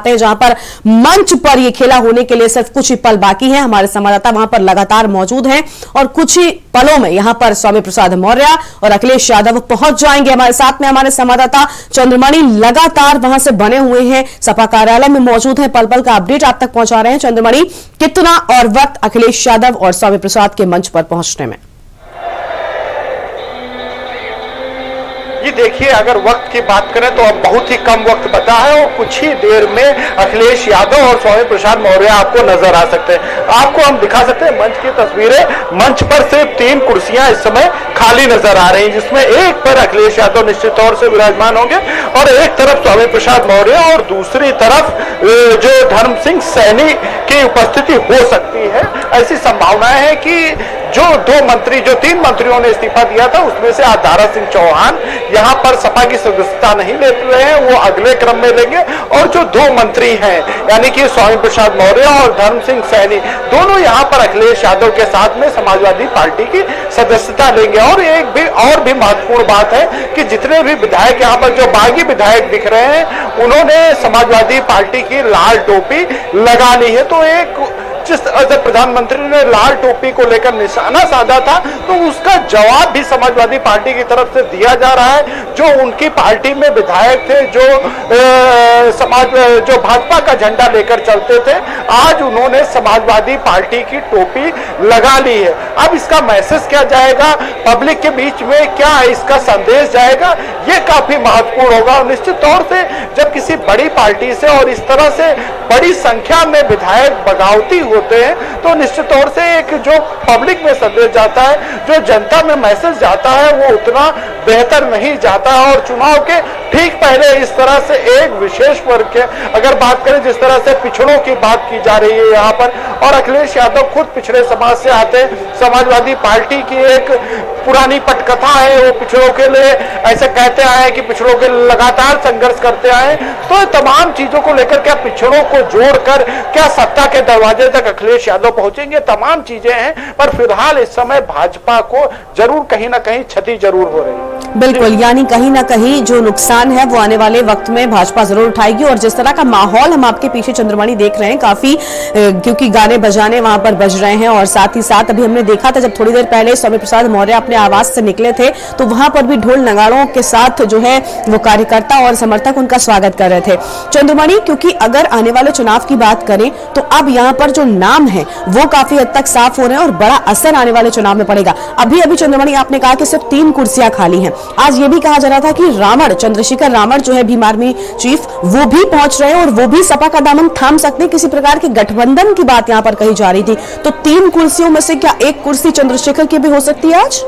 आते हैं जहां पर मंच पर यह खेला होने के लिए सिर्फ कुछ ही पल बाकी हैं। हमारे संवाददाता वहां पर लगातार मौजूद हैं और कुछ ही पलों में यहां पर स्वामी प्रसाद मौर्य और अखिलेश यादव पहुंच जाएंगे। हमारे साथ में हमारे संवाददाता चंद्रमणि लगातार वहां से बने हुए हैं, सपा कार्यालय में मौजूद है, पल पल का अपडेट आप तक पहुंचा रहे हैं। चंद्रमणि, कितना और वक्त अखिलेश यादव और स्वामी प्रसाद के मंच पर पहुंचने में? जी देखिए, अगर वक्त की बात करें तो अब बहुत ही कम वक्त बचा है और कुछ ही देर में अखिलेश यादव और स्वामी प्रसाद मौर्य आपको नजर आ सकते हैं। आपको हम दिखा सकते हैं मंच की तस्वीरें। मंच पर सिर्फ 3 कुर्सियां इस समय खाली नजर आ रही हैं, जिसमें एक पर अखिलेश यादव निश्चित तौर से विराजमान होंगे और एक तरफ स्वामी प्रसाद मौर्य और दूसरी तरफ जो धर्म सिंह सैनी की उपस्थिति हो सकती है। ऐसी संभावनाएं हैं कि जो 3 मंत्रियों ने इस्तीफा दिया था उसमें से आज दारा सिंह चौहान यहां पर सपा की सदस्यता नहीं ले रहे हैं, वो अगले क्रम में लेंगे। और जो 2 मंत्री हैं यानी कि स्वामी प्रसाद मौर्य और धर्म सिंह सैनी, दोनों यहां पर अखिलेश यादव के साथ में समाजवादी पार्टी की सदस्यता लेंगे। और एक भी महत्वपूर्ण बात है कि जितने भी विधायक यहां पर जो बागी विधायक दिख रहे हैं, उन्होंने समाजवादी पार्टी की लाल टोपी लगा ली है। तो जिस प्रधानमंत्री ने लाल टोपी को लेकर निशाना साधा था, तो उसका जवाब भी समाजवादी पार्टी की तरफ से दिया जा रहा है। जो उनकी पार्टी में विधायक थे, जो भाजपा का झंडा लेकर चलते थे, आज उन्होंने समाजवादी पार्टी की टोपी लगा ली है। अब इसका मैसेज क्या जाएगा पब्लिक के बीच में, क्या इसका संदेश जाएगा, ये काफी महत्वपूर्ण होगा। और निश्चित तौर से जब किसी बड़ी पार्टी से और इस तरह से बड़ी संख्या में विधायक बगावती होते हैं, तो निश्चित तौर से एक जो पब्लिक में संदेश जाता है, जो जनता में मैसेज जाता है, वो उतना बेहतर नहीं जाता है। और चुनाव के ठीक पहले इस तरह से एक विशेष वर्ग के अगर बात करें, जिस तरह से पिछड़ों की बात की जा रही है यहाँ पर, और अखिलेश यादव खुद पिछड़े समाज से आते हैं, समाजवादी पार्टी की एक पुरानी पटकथा है, वो पिछड़ों के लिए ऐसे कहते आए हैं कि पिछड़ों के लगातार संघर्ष करते आए। तो तमाम चीजों को लेकर क्या पिछड़ों को जोड़कर क्या सत्ता के दरवाजे तक अखिलेश यादव पहुंचेंगे, तमाम चीजें हैं। पर फिलहाल इस समय भाजपा को जरूर कहीं ना कहीं क्षति जरूर हो रही है। बिल्कुल, यानी कहीं ना कहीं जो नुकसान है वो आने वाले वक्त में भाजपा जरूर उठाएगी। और जिस तरह का माहौल हम आपके पीछे चंद्रमणि देख रहे हैं, काफी क्योंकि गाने बजाने वहां पर बज रहे हैं, और साथ ही साथ अभी हमने देखा था जब थोड़ी देर पहले स्वामी प्रसाद मौर्य अपने आवास से निकले थे, तो वहां पर भी ढोल नगाड़ों के साथ जो है वो कार्यकर्ता और समर्थक उनका स्वागत कर रहे थे। चंद्रमणि, क्योंकि अगर आने वाले चुनाव की बात करें तो अब यहाँ पर जो नाम है वो काफी हद तक साफ हो रहे हैं और बड़ा असर आने वाले चुनाव में पड़ेगा। अभी चंद्रमणि आपने कहा कि सिर्फ 3 कुर्सियां खाली हैं। आज ये भी कहा जा रहा था कि चंद्रशेखर रावण जो है भीम आर्मी चीफ, वो भी पहुंच रहे हैं और वो भी सपा का दामन थाम सकते हैं। किसी प्रकार के गठबंधन की बात यहां पर कही जा रही थी, तो 3 कुर्सियों में से क्या एक कुर्सी चंद्रशेखर की भी हो सकती है आज?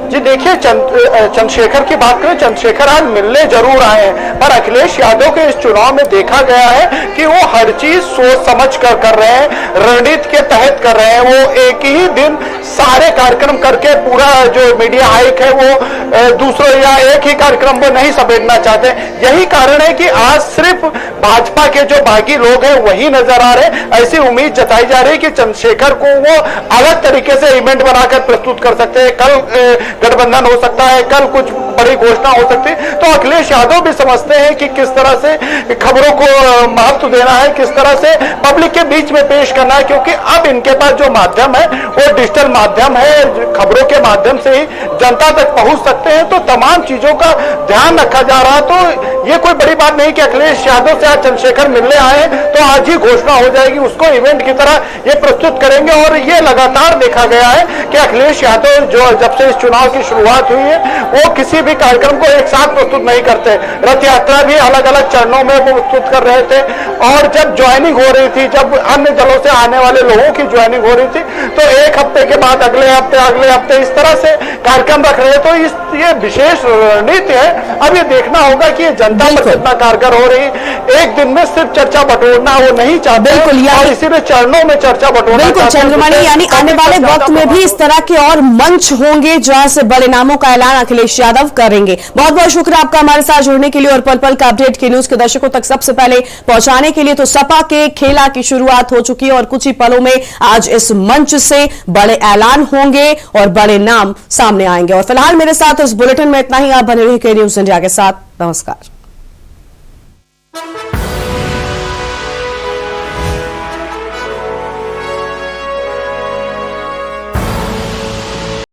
जी देखिए, चंद्रशेखर की बात करें, चंद्रशेखर आज मिलने जरूर आए हैं, पर अखिलेश यादव के इस चुनाव में देखा गया है कि वो हर चीज सोच समझ कर रहे हैं, रणनीति के तहत कर रहे हैं। वो एक ही दिन सारे कार्यक्रम करके पूरा जो मीडिया हाइक है वो दूसरों या एक ही कार्यक्रम को नहीं समेटना चाहते। यही कारण है कि आज सिर्फ भाजपा के जो बागी लोग हैं वही नजर आ रहे हैं। ऐसी उम्मीद जताई जा रही है कि चंद्रशेखर को वो अलग तरीके से इवेंट बनाकर प्रस्तुत कर सकते हैं। कल गठबंधन हो सकता है, कल कुछ बड़ी घोषणा हो सकती है। तो अखिलेश यादव भी समझते हैं कि किस तरह से खबरों को महत्व देना है, किस तरह से पब्लिक के बीच में पेश करना है, क्योंकि अब इनके पास जो माध्यम है वो डिजिटल माध्यम है, खबरों के माध्यम से ही जनता तक पहुंच सकते हैं। तो तमाम चीजों का ध्यान रखा जा रहा है। तो ये कोई बड़ी बात नहीं कि अखिलेश यादव से आज चंद्रशेखर मिलने आए, तो आज ही घोषणा हो जाएगी, उसको इवेंट की तरह ये प्रस्तुत करेंगे। और ये लगातार देखा गया है कि अखिलेश यादव जो जब से इस चुनाव की शुरुआत हुई है, वो किसी भी कार्यक्रम को एक साथ प्रस्तुत नहीं करते। रथ यात्रा भी अलग अलग चरणों में वो प्रस्तुत कर रहे थे। और जब ज्वाइनिंग हो रही थी, जब अन्य दलों से आने वाले लोगों की ज्वाइनिंग हो रही थी, तो एक हफ्ते के बाद अगले हफ्ते इस तरह से कार्यक्रम रख रहे हैं। तो ये विशेष रणनीति है। अब ये देखना होगा कि ये जनता पर कितना कारगर हो रही है। एक दिन में सिर्फ चर्चा बटोरना वो नहीं चाहते, और इसीलिए चरणों में चर्चा बटोरना। बिल्कुल चंद्रमणि, यानी आने वाले वक्त में भी इस तरह के और मंच होंगे जहां से बड़े नामों का ऐलान अखिलेश यादव करेंगे। बहुत बहुत शुक्रिया आपका हमारे साथ जुड़ने के लिए और पल पल का अपडेट के न्यूज के दर्शकों तक सबसे पहले पहुंचाने के लिए। तो सपा के खेला की शुरुआत हो चुकी है और कुछ ही पलों में आज इस मंच से बड़े ऐलान होंगे और बड़े नाम सामने आएंगे। और फिलहाल मेरे साथ इस बुलेटिन में इतना ही। आप बने रहिए के न्यूज इंडिया के साथ। नमस्कार।